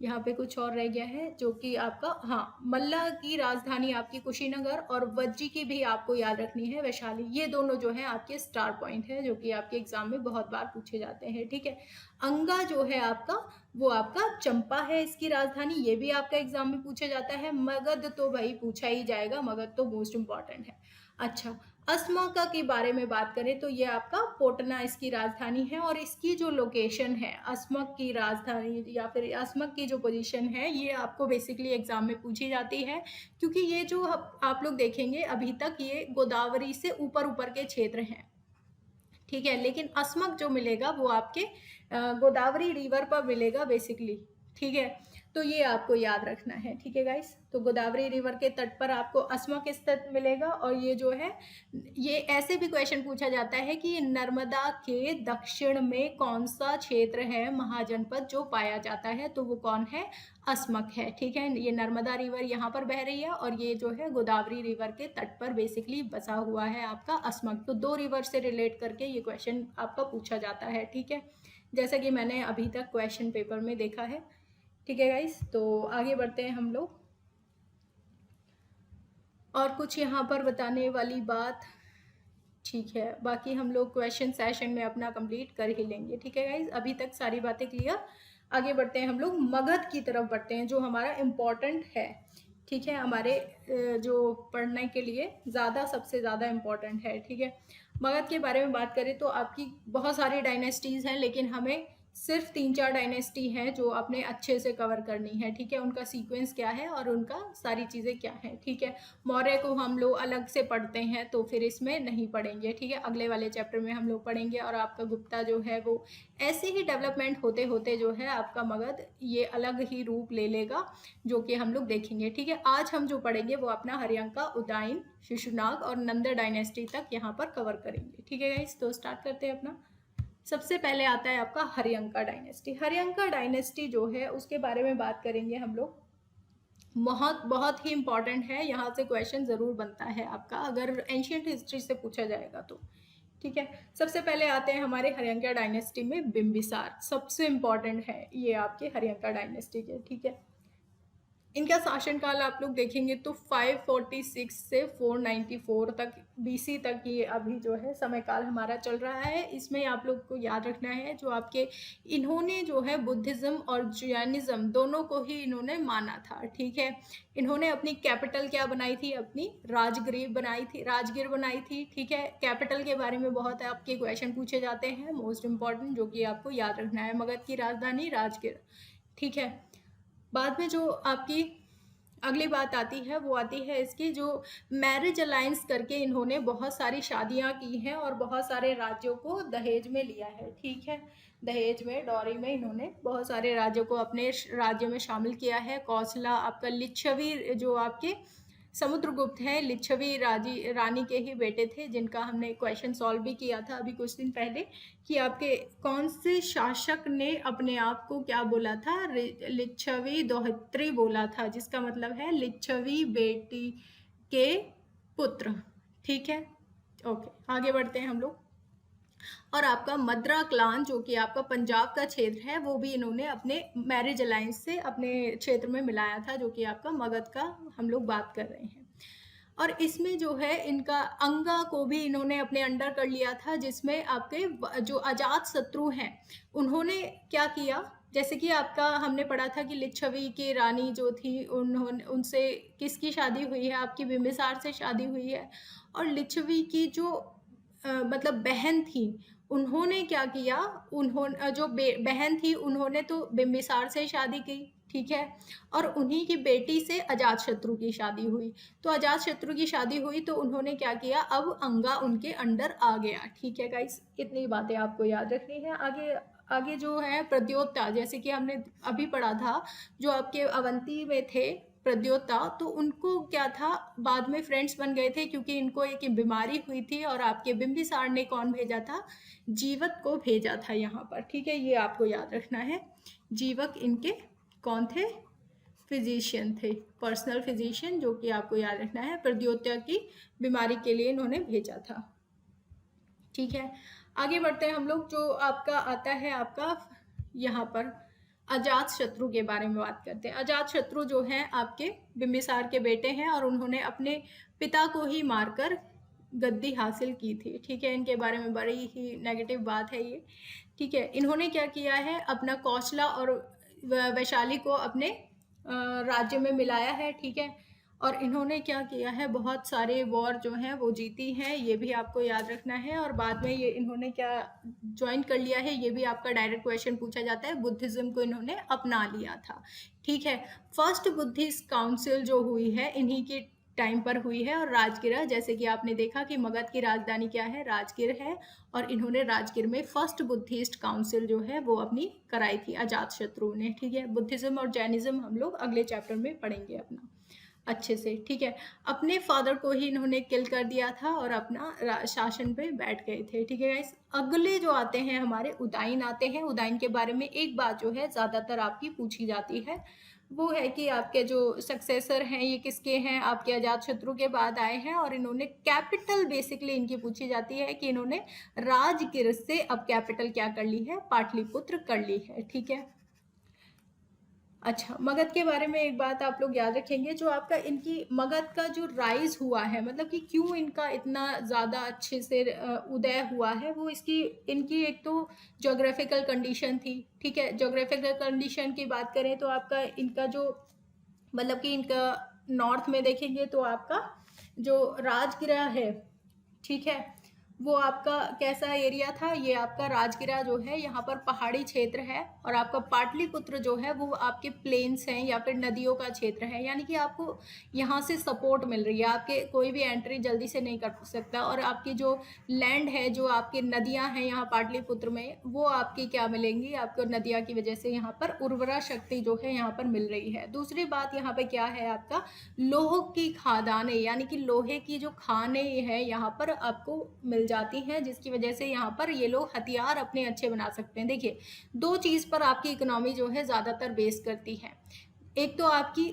A: यहाँ पे कुछ और रह गया है जो कि आपका, हाँ, मल्ला की राजधानी आपकी कुशीनगर और वज्जी की भी आपको याद रखनी है वैशाली। ये दोनों जो है आपके स्टार पॉइंट है जो कि आपके एग्जाम में बहुत बार पूछे जाते हैं। ठीक है, अंगा जो है आपका वो आपका चंपा है इसकी राजधानी, ये भी आपका एग्जाम में पूछा जाता है। मगध तो भाई पूछा ही जाएगा, मगध तो मोस्ट इंपॉर्टेंट है। अच्छा, अस्मका के बारे में बात करें तो ये आपका पोटना इसकी राजधानी है, और इसकी जो लोकेशन है अस्मक की राजधानी या फिर अस्मक की जो पोजीशन है ये आपको बेसिकली एग्जाम में पूछी जाती है, क्योंकि ये जो आप लोग देखेंगे अभी तक ये गोदावरी से ऊपर ऊपर के क्षेत्र हैं। ठीक है, लेकिन अस्मक जो मिलेगा वो आपके गोदावरी रिवर पर मिलेगा बेसिकली। ठीक है, तो ये आपको याद रखना है। ठीक है गाइस, तो गोदावरी रिवर के तट पर आपको अस्मक स्थित मिलेगा, और ये जो है ये ऐसे भी क्वेश्चन पूछा जाता है कि नर्मदा के दक्षिण में कौन सा क्षेत्र है महाजनपद जो पाया जाता है, तो वो कौन है, अस्मक है। ठीक है, ये नर्मदा रिवर यहाँ पर बह रही है और ये जो है गोदावरी रिवर के तट पर बेसिकली बसा हुआ है आपका अस्मक। तो दो रिवर से रिलेट करके ये क्वेश्चन आपका पूछा जाता है। ठीक है, जैसा कि मैंने अभी तक क्वेश्चन पेपर में देखा है। ठीक है गाइस, तो आगे बढ़ते हैं हम लोग। और कुछ यहाँ पर बताने वाली बात, ठीक है, बाकी हम लोग क्वेश्चन सेशन में अपना कंप्लीट कर ही लेंगे। ठीक है गाइस, अभी तक सारी बातें क्लियर। आगे बढ़ते हैं हम लोग, मगध की तरफ बढ़ते हैं जो हमारा इम्पोर्टेंट है। ठीक है, हमारे जो पढ़ने के लिए ज़्यादा सबसे ज़्यादा इम्पोर्टेंट है। ठीक है, मगध के बारे में बात करें तो आपकी बहुत सारी डायनेस्टीज़ हैं, लेकिन हमें सिर्फ 3-4 डायनेस्टी हैं जो आपने अच्छे से कवर करनी है। ठीक है, उनका सीक्वेंस क्या है और उनका सारी चीज़ें क्या हैं। ठीक है, मौर्य को हम लोग अलग से पढ़ते हैं तो फिर इसमें नहीं पढ़ेंगे। ठीक है, अगले वाले चैप्टर में हम लोग पढ़ेंगे, और आपका गुप्ता जो है वो ऐसे ही डेवलपमेंट होते होते जो है आपका मगध ये अलग ही रूप ले लेगा जो कि हम लोग देखेंगे। ठीक है, आज हम जो पढ़ेंगे वो अपना हरियंका, उदयन, शिशुनाग और नंद डायनेस्टी तक यहाँ पर कवर करेंगे। ठीक है गाइस, तो स्टार्ट करते हैं अपना। सबसे पहले आता है आपका हरियंका डायनेस्टी। हरियंका डायनेस्टी जो है उसके बारे में बात करेंगे हम लोग, बहुत बहुत ही इंपॉर्टेंट है, यहाँ से क्वेश्चन ज़रूर बनता है आपका अगर एंशियंट हिस्ट्री से पूछा जाएगा तो। ठीक है, सबसे पहले आते हैं हमारे हरियंका डायनेस्टी में बिंबिसार, सबसे इम्पॉर्टेंट है ये आपके हरियंका डायनेस्टी के। ठीक है, इनका शासनकाल आप लोग देखेंगे तो 546 से 494 तक बीसी तक ये अभी जो है समय काल हमारा चल रहा है। इसमें आप लोग को याद रखना है जो आपके इन्होंने जो है बुद्धिज़्म और जैनिज़्म दोनों को ही इन्होंने माना था। ठीक है, इन्होंने अपनी कैपिटल क्या बनाई थी, अपनी राजगीर बनाई थी। ठीक है, कैपिटल के बारे में बहुत आपके क्वेश्चन पूछे जाते हैं, मोस्ट इम्पॉर्टेंट जो कि आपको याद रखना है, मगध की राजधानी राजगीर। ठीक है, बाद में जो आपकी अगली बात आती है वो आती है इसकी जो मैरिज अलायंस करके इन्होंने बहुत सारी शादियां की हैं और बहुत सारे राज्यों को दहेज में लिया है। ठीक है, दहेज में, डॉरी में इन्होंने बहुत सारे राज्यों को अपने राज्य में शामिल किया है। कौशला, आपका लिच्छवी जो आपके समुद्रगुप्त हैं, लिच्छवी रानी के ही बेटे थे, जिनका हमने क्वेश्चन सॉल्व भी किया था अभी कुछ दिन पहले कि आपके कौन से शासक ने अपने आप को क्या बोला था, लिच्छवी दोहित्री बोला था, जिसका मतलब है लिच्छवी बेटी के पुत्र। ठीक है, ओके, आगे बढ़ते हैं हम लोग। और आपका मद्रा क्लान जो कि आपका पंजाब का क्षेत्र है, वो भी इन्होंने अपने मैरिज अलायंस से अपने क्षेत्र में मिलाया था, जो कि आपका मगध का हम लोग बात कर रहे हैं। और इसमें जो है इनका अंगा को भी इन्होंने अपने अंडर कर लिया था, जिसमें आपके जो अजात शत्रु हैं उन्होंने क्या किया, जैसे कि आपका हमने पढ़ा था कि लिच्छवी की रानी जो थी उन्होंने उनसे किसकी शादी हुई है, आपकी बिंबिसार से शादी हुई है। और लिच्छवी की जो मतलब बहन थी, उन्होंने क्या किया, उन्होंने जो बहन थी उन्होंने तो बिंबिसार से शादी की, ठीक है, और उन्हीं की बेटी से अजातशत्रु की शादी हुई। तो अजातशत्रु की शादी हुई तो उन्होंने क्या किया, अब अंगा उनके अंडर आ गया। ठीक है गाइस, इतनी बातें आपको याद रखनी है। आगे आगे जो है प्रद्योता, जैसे कि हमने अभी पढ़ा था, जो आपके अवंती में थे प्रद्योता, तो उनको क्या था, बाद में फ्रेंड्स बन गए थे क्योंकि इनको एक बीमारी हुई थी, और आपके बिंबिसार ने कौन भेजा था, जीवक को भेजा था यहाँ पर। ठीक है, ये आपको याद रखना है। जीवक इनके कौन थे, फिजिशियन थे, पर्सनल फिजिशियन, जो कि आपको याद रखना है, प्रद्योता की बीमारी के लिए इन्होंने भेजा था। ठीक है, आगे बढ़ते हैं हम लोग। जो आपका आता है आपका यहाँ पर अजात शत्रु के बारे में बात करते हैं। अजात शत्रु जो हैं आपके बिंबिसार के बेटे हैं, और उन्होंने अपने पिता को ही मारकर गद्दी हासिल की थी। ठीक है, इनके बारे में बड़ी ही नेगेटिव बात है ये। ठीक है, इन्होंने क्या किया है, अपना कौशला और वैशाली को अपने राज्य में मिलाया है। ठीक है, और इन्होंने क्या किया है, बहुत सारे वॉर जो हैं वो जीती हैं, ये भी आपको याद रखना है। और बाद में ये इन्होंने क्या ज्वाइन कर लिया है, ये भी आपका डायरेक्ट क्वेश्चन पूछा जाता है, बुद्धिज्म को इन्होंने अपना लिया था। ठीक है, फर्स्ट बुद्धिस्ट काउंसिल जो हुई है इन्हीं की टाइम पर हुई है, और राजगिरा, जैसे कि आपने देखा कि मगध की राजधानी क्या है, राजगिर है, और इन्होंने राजगिर में फर्स्ट बुद्धिस्ट काउंसिल जो है वो अपनी कराई थी अजातशत्रु ने। ठीक है, बुद्धिज्म और जैनिज्म हम लोग अगले चैप्टर में पढ़ेंगे अपना अच्छे से। ठीक है, अपने फादर को ही इन्होंने किल कर दिया था और अपना शासन पे बैठ गए थे। ठीक है गाइस, अगले जो आते हैं हमारे उदाइन आते हैं। उदाइन के बारे में एक बात जो है ज़्यादातर आपकी पूछी जाती है, वो है कि आपके जो सक्सेसर हैं ये किसके हैं, आपके अजातशत्रु के बाद आए हैं, और इन्होंने कैपिटल बेसिकली इनकी पूछी जाती है कि इन्होंने राजगिर से अब कैपिटल क्या कर ली है, पाटलिपुत्र कर ली है। ठीक है, अच्छा, मगध के बारे में एक बात आप लोग याद रखेंगे, जो आपका इनकी मगध का जो राइज हुआ है, मतलब कि क्यों इनका इतना ज़्यादा अच्छे से उदय हुआ है, वो इनकी एक तो जोग्राफिकल कंडीशन थी। ठीक है, जोग्राफिकल कंडीशन की बात करें तो आपका इनका जो मतलब कि इनका नॉर्थ में देखेंगे तो आपका जो राजगिरा है, ठीक है, वो आपका कैसा एरिया था, ये आपका राजगिरा जो है यहाँ पर पहाड़ी क्षेत्र है, और आपका पाटलिपुत्र जो है वो आपके प्लेन्स हैं या फिर नदियों का क्षेत्र है, यानी कि आपको यहाँ से सपोर्ट मिल रही है, आपके कोई भी एंट्री जल्दी से नहीं कर सकता, और आपकी जो लैंड है, जो आपकी नदियाँ हैं यहाँ पाटलिपुत्र में, वो आपकी क्या मिलेंगी, आपको नदियाँ की वजह से यहाँ पर उर्वरा शक्ति जो है यहाँ पर मिल रही है। दूसरी बात यहाँ पे क्या है, आपका लोह की खादानें, यानी कि लोहे की जो खानें है यहाँ पर आपको मिल जाती हैं, जिसकी वजह से यहाँ पर ये लोग हथियार अपने अच्छे बना सकते हैं। देखिए, दो चीज़ पर आपकी इकोनॉमी जो है ज़्यादातर बेस करती है, एक तो आपकी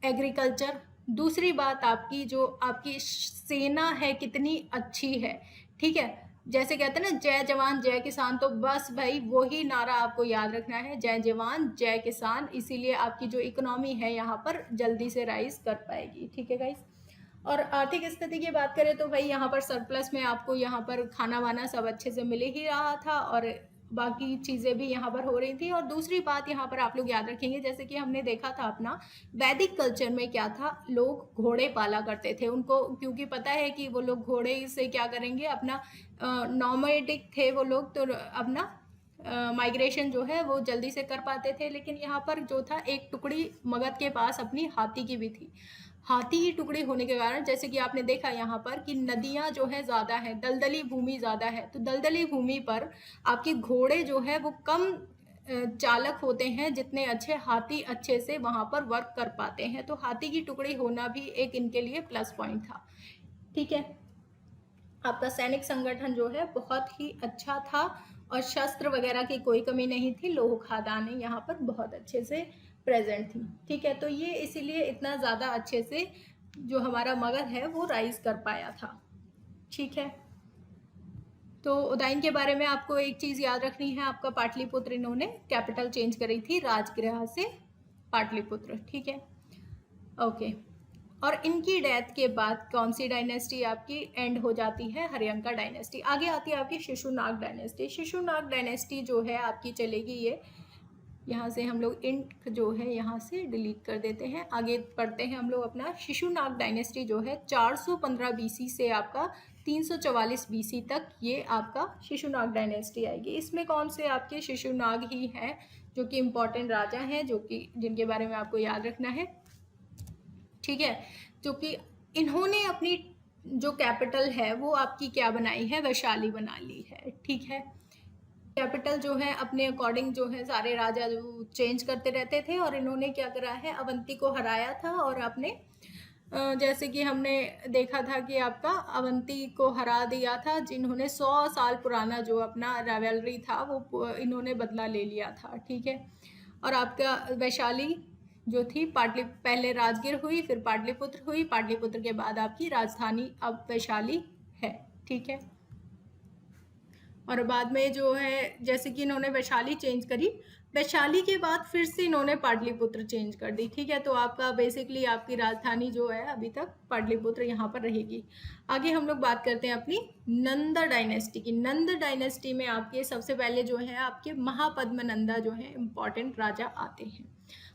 A: एग्रीकल्चर, दूसरी बात आपकी जो आपकी सेना है कितनी अच्छी है। ठीक है, जैसे कहते हैं ना, जय जवान जय किसान, तो बस भाई वही नारा आपको याद रखना है, जय जवान जय किसान, इसीलिए आपकी जो इकोनॉमी है यहाँ पर जल्दी से राइज कर पाएगी। ठीक है गाइस, और आर्थिक स्थिति की बात करें तो भाई यहाँ पर सरप्लस में आपको यहाँ पर खाना वाना सब अच्छे से मिल ही रहा था, और बाकी चीज़ें भी यहाँ पर हो रही थी। और दूसरी बात यहाँ पर आप लोग याद रखेंगे, जैसे कि हमने देखा था अपना वैदिक कल्चर में क्या था, लोग घोड़े पाला करते थे उनको, क्योंकि पता है कि वो लोग घोड़े से क्या करेंगे, अपना नॉमेडिक थे वो लोग, तो अपना माइग्रेशन जो है वो जल्दी से कर पाते थे। लेकिन यहाँ पर जो था, एक टुकड़ी मगध के पास अपनी हाथी की भी थी, हाथी की टुकड़ी होने के कारण, जैसे कि आपने देखा यहाँ पर कि नदियाँ जो है ज़्यादा है, दलदली भूमि ज़्यादा है, तो दलदली भूमि पर आपके घोड़े जो है वो कम चालक होते हैं, जितने अच्छे हाथी अच्छे से वहां पर वर्क कर पाते हैं। तो हाथी की टुकड़ी होना भी एक इनके लिए प्लस पॉइंट था। ठीक है, आपका सैनिक संगठन जो है बहुत ही अच्छा था और शस्त्र वगैरह की कोई कमी नहीं थी। लौह खदानें यहाँ पर बहुत अच्छे से प्रेजेंट थी। ठीक है, तो ये इसीलिए इतना ज़्यादा अच्छे से जो हमारा मगध है वो राइज कर पाया था। ठीक है, तो उदयन के बारे में आपको एक चीज़ याद रखनी है, आपका पाटलिपुत्र इन्होंने कैपिटल चेंज करी थी राजगृह से पाटलिपुत्र। ठीक है, ओके। और इनकी डेथ के बाद कौन सी डायनेस्टी आपकी एंड हो जाती है? हर्यंका डायनेस्टी। आगे आती है आपकी शिशुनाग डायनेस्टी। शिशुनाग डायनेस्टी जो है आपकी चलेगी ये, यहाँ से हम लोग इंट जो है यहाँ से डिलीट कर देते हैं। आगे पढ़ते हैं हम लोग अपना। शिशुनाग डायनेस्टी जो है 415 बीसी से आपका 344 बीसी तक ये आपका शिशुनाग डायनेस्टी आएगी। इसमें कौन से आपके शिशुनाग ही हैं जो कि इम्पोर्टेंट राजा हैं, जो कि जिनके बारे में आपको याद रखना है। ठीक है, जो कि इन्होंने अपनी जो कैपिटल है वो आपकी क्या बनाई है? वैशाली बना ली है। ठीक है, कैपिटल जो है अपने अकॉर्डिंग जो है सारे राजा जो चेंज करते रहते थे, और इन्होंने क्या करा है? अवंती को हराया था और अपने जैसे कि हमने देखा था कि आपका अवंती को हरा दिया था, जिन्होंने 100 साल पुराना जो अपना राइवलरी था वो इन्होंने बदला ले लिया था। ठीक है, और आपका वैशाली जो थी पहले राजगीर हुई, फिर पाटलिपुत्र हुई, पाटलिपुत्र के बाद आपकी राजधानी अब वैशाली है। ठीक है, और बाद में जो है जैसे कि इन्होंने वैशाली चेंज करी, वैशाली के बाद फिर से इन्होंने पाटलिपुत्र चेंज कर दी। ठीक है, तो आपका बेसिकली आपकी राजधानी जो है अभी तक पाटलिपुत्र यहाँ पर रहेगी। आगे हम लोग बात करते हैं अपनी नंद डायनेस्टी की। नंद डायनेस्टी में आपके सबसे पहले जो है आपके महापद्मनंदा जो है इम्पॉर्टेंट राजा आते हैं।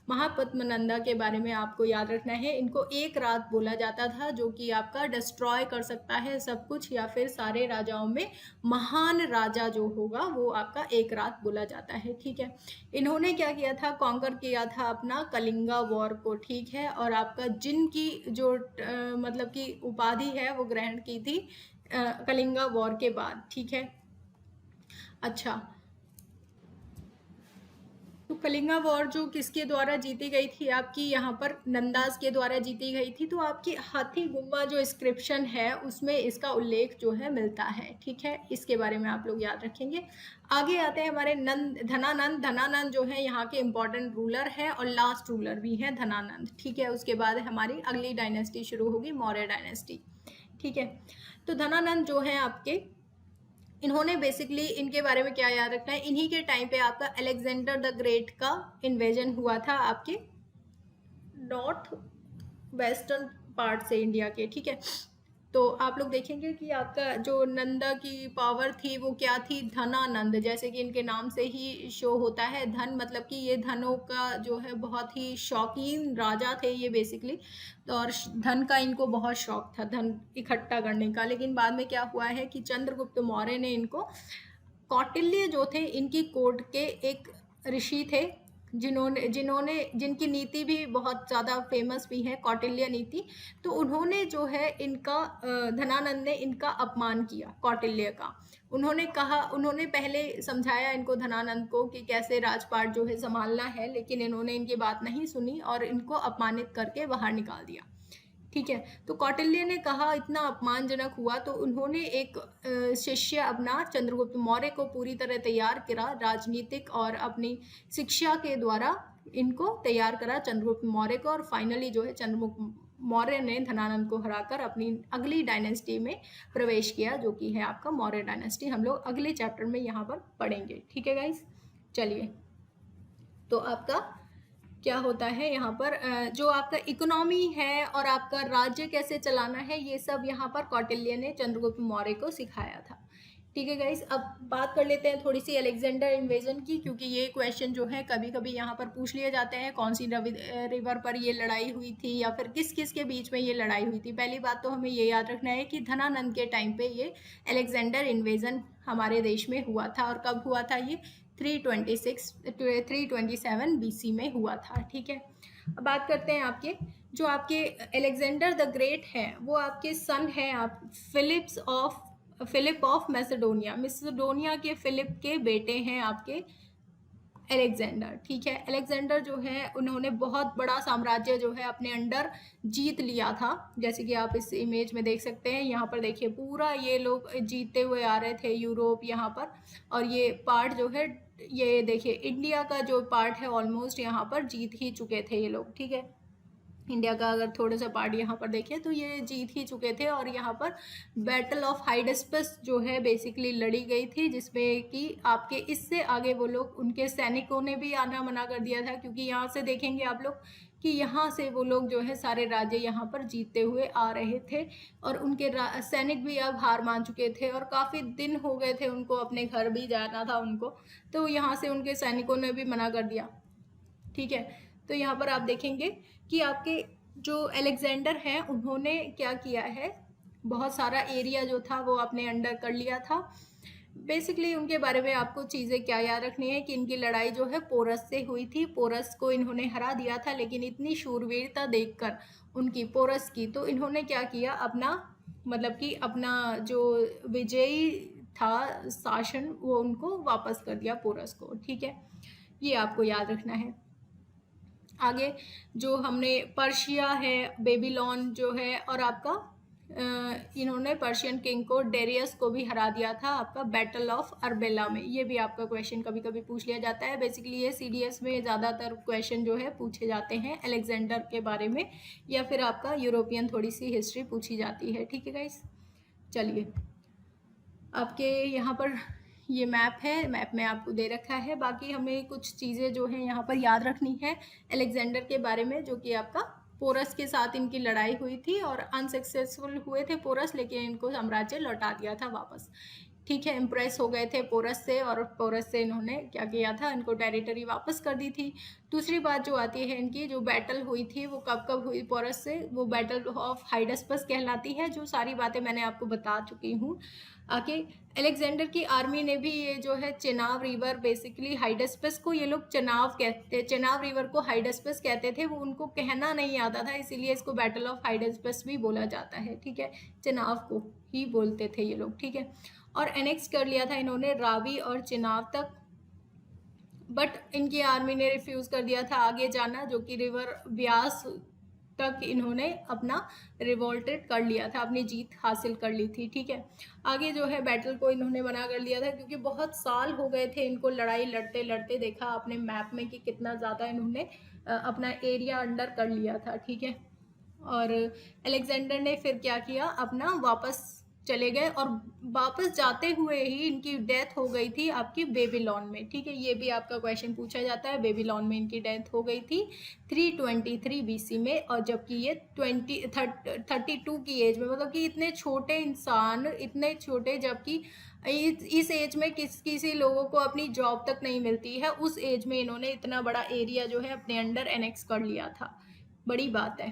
A: महापद्मनंदा के बारे में आपको याद रखना है, इनको एक रात बोला जाता था, जो कि आपका डिस्ट्रॉय कर सकता है सब कुछ, या फिर सारे राजाओं में महान राजा जो होगा वो आपका एक रात बोला जाता है। ठीक है, इन्होंने क्या किया था? कॉन्कर किया था अपना कलिंगा वॉर को। ठीक है, और आपका जिनकी जो मतलब की उपाधि है वो ग्रहण की थी कलिंगा वॉर के बाद। ठीक है, अच्छा, तो कलिंगा वॉर जो किसके द्वारा जीती गई थी? आपकी यहाँ पर नंदास के द्वारा जीती गई थी। तो आपकी हाथी गुम्बा जो इंस्क्रिप्शन है उसमें इसका उल्लेख जो है मिलता है। ठीक है, इसके बारे में आप लोग याद रखेंगे। आगे आते हैं हमारे धनानंद। धनानंद जो है यहाँ के इम्पोर्टेंट रूलर है और लास्ट रूलर भी है धनानंद। ठीक है, उसके बाद हमारी अगली डायनेस्टी शुरू होगी, मौर्य डायनेस्टी। ठीक है, तो धनानंद जो है आपके, इन्होंने बेसिकली इनके बारे में क्या याद रखना है? इन्हीं के टाइम पे आपका अलेक्जेंडर द ग्रेट का इन्वेजन हुआ था आपके नॉर्थ वेस्टर्न पार्ट से इंडिया के। ठीक है, तो आप लोग देखेंगे कि आपका जो नंदा की पावर थी वो क्या थी? धनानंद। जैसे कि इनके नाम से ही शो होता है, धन मतलब कि ये धनों का जो है बहुत ही शौकीन राजा थे ये बेसिकली, तो और धन का इनको बहुत शौक था, धन इकट्ठा करने का। लेकिन बाद में क्या हुआ है कि चंद्रगुप्त मौर्य ने इनको, कौटिल्य जो थे इनकी कोर्ट के एक ऋषि थे, जिनकी नीति भी बहुत ज़्यादा फेमस भी है, कौटिल्य नीति। तो उन्होंने जो है इनका धनानंद ने इनका अपमान किया कौटिल्य का। उन्होंने कहा, उन्होंने पहले समझाया इनको धनानंद को कि कैसे राजपाट जो है संभालना है, लेकिन इन्होंने इनकी बात नहीं सुनी और इनको अपमानित करके बाहर निकाल दिया। ठीक है, तो कौटिल्य ने कहा इतना अपमानजनक हुआ, तो उन्होंने एक शिष्य अपना चंद्रगुप्त मौर्य को पूरी तरह तैयार करा, राजनीतिक और अपनी शिक्षा के द्वारा इनको तैयार करा चंद्रगुप्त मौर्य को, और फाइनली जो है चंद्रगुप्त मौर्य ने धनानंद को हराकर अपनी अगली डायनेस्टी में प्रवेश किया, जो कि है आपका मौर्य डायनेस्टी। हम लोग अगले चैप्टर में यहाँ पर पढ़ेंगे। ठीक है गाइस, चलिए, तो आपका क्या होता है यहाँ पर जो आपका इकोनॉमी है और आपका राज्य कैसे चलाना है, ये सब यहाँ पर कौटिल्य ने चंद्रगुप्त मौर्य को सिखाया था। ठीक है गाइस, अब बात कर लेते हैं थोड़ी सी अलेक्जेंडर इन्वेजन की, क्योंकि ये क्वेश्चन जो है कभी कभी यहाँ पर पूछ लिए जाते हैं, कौन सी रिवर पर ये लड़ाई हुई थी या फिर किस किस के बीच में ये लड़ाई हुई थी। पहली बात तो हमें ये याद रखना है कि धनानंद के टाइम पे ये अलेक्जेंडर इन्वेजन हमारे देश में हुआ था, और कब हुआ था? ये 327 बीसी में हुआ था। ठीक है, अब बात करते हैं आपके जो आपके अलेक्जेंडर द ग्रेट हैं, वो आपके सन हैं आप फिलिप ऑफ मैसेडोनिया। मैसेडोनिया के फिलिप के बेटे हैं आपके अलेक्जेंडर। ठीक है, अलेक्जेंडर जो है उन्होंने बहुत बड़ा साम्राज्य जो है अपने अंडर जीत लिया था। जैसे कि आप इस इमेज में देख सकते हैं, यहाँ पर देखिए पूरा ये लोग जीतते हुए आ रहे थे यूरोप यहाँ पर। और ये पार्ट जो है, ये देखिए इंडिया का जो पार्ट है ऑलमोस्ट यहाँ पर जीत ही चुके थे ये लोग। ठीक है, इंडिया का अगर थोड़ा सा पार्ट यहाँ पर देखें तो ये जीत ही चुके थे। और यहाँ पर बैटल ऑफ हाइडेस्पस जो है बेसिकली लड़ी गई थी, जिसमें कि आपके इससे आगे वो लोग, उनके सैनिकों ने भी आना मना कर दिया था, क्योंकि यहाँ से देखेंगे आप लोग कि यहाँ से वो लोग जो है सारे राज्य यहाँ पर जीतते हुए आ रहे थे। और उनके सैनिक भी अब हार मान चुके थे और काफ़ी दिन हो गए थे उनको, अपने घर भी जाना था उनको, तो यहाँ से उनके सैनिकों ने भी मना कर दिया। ठीक है, तो यहाँ पर आप देखेंगे कि आपके जो अलेक्जेंडर हैं उन्होंने क्या किया है, बहुत सारा एरिया जो था वो अपने अंडर कर लिया था। बेसिकली उनके बारे में आपको चीज़ें क्या याद रखनी है कि इनकी लड़ाई जो है पोरस से हुई थी। पोरस को इन्होंने हरा दिया था, लेकिन इतनी शूरवीरता देखकर उनकी पोरस की, तो इन्होंने क्या किया, अपना मतलब कि अपना जो विजयी था शासन वो उनको वापस कर दिया पोरस को। ठीक है, ये आपको याद रखना है। आगे जो हमने पर्शिया है, बेबीलोन जो है, और आपका इन्होंने पर्शियन किंग को, डेरियस को भी हरा दिया था आपका बैटल ऑफ अर्बेला में। ये भी आपका क्वेश्चन कभी कभी पूछ लिया जाता है। बेसिकली ये सीडीएस में ज़्यादातर क्वेश्चन जो है पूछे जाते हैं अलेक्जेंडर के बारे में, या फिर आपका यूरोपियन थोड़ी सी हिस्ट्री पूछी जाती है। ठीक है गाइस, चलिए आपके यहाँ पर ये मैप है, मैप में आपको दे रखा है। बाकी हमें कुछ चीज़ें जो है यहाँ पर याद रखनी है अलेक्जेंडर के बारे में, जो कि आपका पोरस के साथ इनकी लड़ाई हुई थी और अनसक्सेसफुल हुए थे पोरस, लेकिन इनको साम्राज्य लौटा दिया था वापस। ठीक है, इम्प्रेस हो गए थे पोरस से, और पोरस से इन्होंने क्या किया था, इनको टेरिटरी वापस कर दी थी। दूसरी बात जो आती है, इनकी जो बैटल हुई थी वो कब कब हुई पोरस से, वो बैटल ऑफ हाइडेस्पस कहलाती है। जो सारी बातें मैंने आपको बता चुकी हूँ। आगे अलेक्जेंडर की आर्मी ने भी ये जो है चेनाब रिवर, बेसिकली हाइडेस्पस को ये लोग चेनाब कहते, चेनाब रिवर को हाइडेस्पस कहते थे, वो उनको कहना नहीं आता था, इसीलिए इसको बैटल ऑफ हाइडेस्पस भी बोला जाता है। ठीक है, चेनाब को ही बोलते थे ये लोग। ठीक है, और एनेक्स कर लिया था इन्होंने रावी और चेनाब तक, बट इनकी आर्मी ने रिफ्यूज कर दिया था आगे जाना, जो कि रिवर ब्यास तक इन्होंने अपना रिवोल्टेड कर लिया था, अपनी जीत हासिल कर ली थी। ठीक है, आगे जो है बैटल को इन्होंने मना कर लिया था, क्योंकि बहुत साल हो गए थे इनको लड़ाई लड़ते लड़ते। देखा आपने मैप में कि कितना ज़्यादा इन्होंने अपना एरिया अंडर कर लिया था। ठीक है, और अलेक्जेंडर ने फिर क्या किया, अपना वापस चले गए, और वापस जाते हुए ही इनकी डेथ हो गई थी आपकी बेबीलोन में। ठीक है, ये भी आपका क्वेश्चन पूछा जाता है, बेबीलोन में इनकी डेथ हो गई थी 323 बीसी में, और जबकि ये 32 की एज में, मतलब कि इतने छोटे इंसान, इतने छोटे, जबकि इस एज में किसी लोगों को अपनी जॉब तक नहीं मिलती है, उस एज में इन्होंने इतना बड़ा एरिया जो है अपने अंडर एनेक्स कर लिया था। बड़ी बात है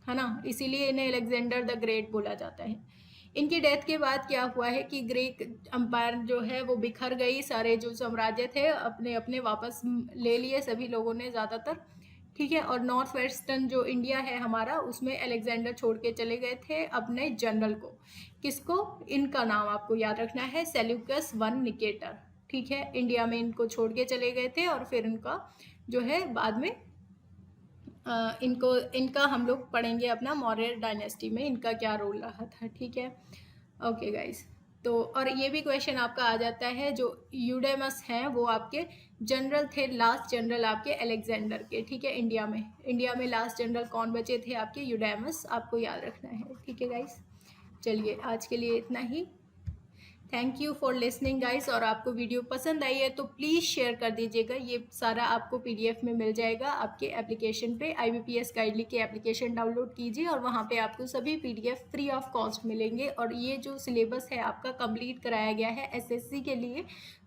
A: ना, इसीलिए इन्हें अलेक्जेंडर द ग्रेट बोला जाता है। इनकी डेथ के बाद क्या हुआ है कि ग्रीक एम्पायर जो है वो बिखर गई, सारे जो साम्राज्य थे अपने अपने वापस ले लिए सभी लोगों ने ज़्यादातर। ठीक है, और नॉर्थ वेस्टर्न जो इंडिया है हमारा, उसमें अलेक्जेंडर छोड़ के चले गए थे अपने जनरल को। किसको, इनका नाम आपको याद रखना है, सेल्यूकस वन निकेटर। ठीक है, इंडिया में इनको छोड़ के चले गए थे, और फिर इनका जो है बाद में इनका हम लोग पढ़ेंगे अपना मौर्य डायनेस्टी में इनका क्या रोल रहा था। ठीक है, ओके गाइस, तो और ये भी क्वेश्चन आपका आ जाता है, जो यूडेमस हैं वो आपके जनरल थे, लास्ट जनरल आपके अलेक्जेंडर के। ठीक है, इंडिया में लास्ट जनरल कौन बचे थे, आपके यूडेमस, आपको याद रखना है। ठीक है गाइस, चलिए आज के लिए इतना ही। Thank you for listening guys, और आपको वीडियो पसंद आई है तो प्लीज़ शेयर कर दीजिएगा। ये सारा आपको पीडीएफ में मिल जाएगा आपके एप्लीकेशन पे। IBPS गाइडली की एप्लीकेशन डाउनलोड कीजिए, और वहाँ पे आपको सभी पीडीएफ फ्री ऑफ कॉस्ट मिलेंगे। और ये जो सिलेबस है आपका कंप्लीट कराया गया है SSC के लिए,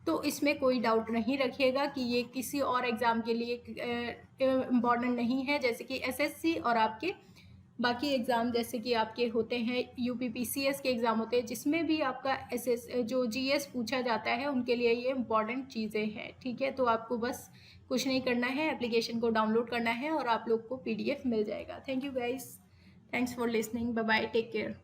A: तो इसमें कोई डाउट नहीं रखिएगा कि ये किसी और एग्ज़ाम के लिए इम्पॉर्टेंट नहीं है। जैसे कि SSC और आपके बाकी एग्ज़ाम जैसे कि आपके होते हैं UPPCS के एग्ज़ाम होते हैं, जिसमें भी आपका जो GS पूछा जाता है, उनके लिए ये इम्पॉर्टेंट चीज़ें हैं। ठीक है, तो आपको बस कुछ नहीं करना है, एप्लीकेशन को डाउनलोड करना है और आप लोग को PDF मिल जाएगा। Thank you guys, thanks for listening, bye bye, take care.